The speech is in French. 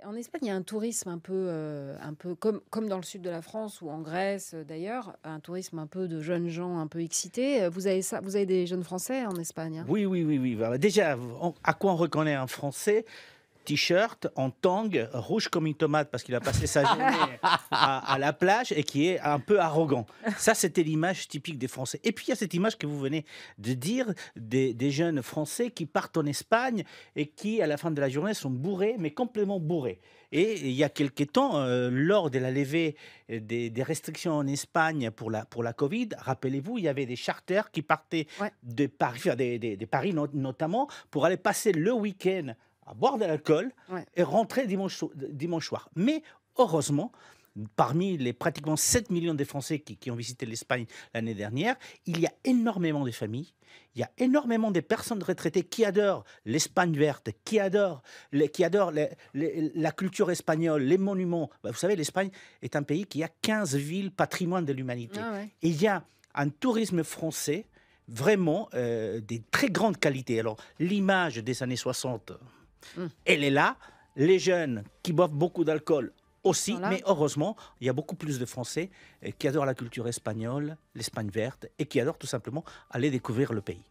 En Espagne, il y a un tourisme un peu comme dans le sud de la France ou en Grèce, d'ailleurs, un tourisme un peu de jeunes gens un peu excités. Vous avez ça? Vous avez des jeunes Français en Espagne, hein? Oui, oui, oui, oui. Bah, déjà, à quoi on reconnaît un Français? T-shirt en tang, rouge comme une tomate parce qu'il a passé sa journée à la plage et qui est un peu arrogant. Ça, c'était l'image typique des Français. Et puis, il y a cette image que vous venez de dire des jeunes Français qui partent en Espagne et qui, à la fin de la journée, sont bourrés, mais complètement bourrés. Et il y a quelque temps, lors de la levée des restrictions en Espagne pour la Covid, rappelez-vous, il y avait des charters qui partaient Ouais. de Paris, enfin, des Paris notamment, pour aller passer le week-end à boire de l'alcool Ouais. et rentrer dimanche soir. Mais heureusement, parmi les pratiquement 7 millions de Français qui ont visité l'Espagne l'année dernière, il y a énormément de familles, il y a énormément de personnes retraitées qui adorent l'Espagne verte, qui adorent la culture espagnole, les monuments. Bah, vous savez, l'Espagne est un pays qui a 15 villes patrimoine de l'humanité. Ah ouais. Et il y a un tourisme français vraiment des très grandes qualités. Alors, l'image des années 60, Mmh. elle est là. Les jeunes qui boivent beaucoup d'alcool Sont aussi, là? mais heureusement, il y a beaucoup plus de Français qui adorent la culture espagnole, l'Espagne verte, et qui adorent tout simplement aller découvrir le pays.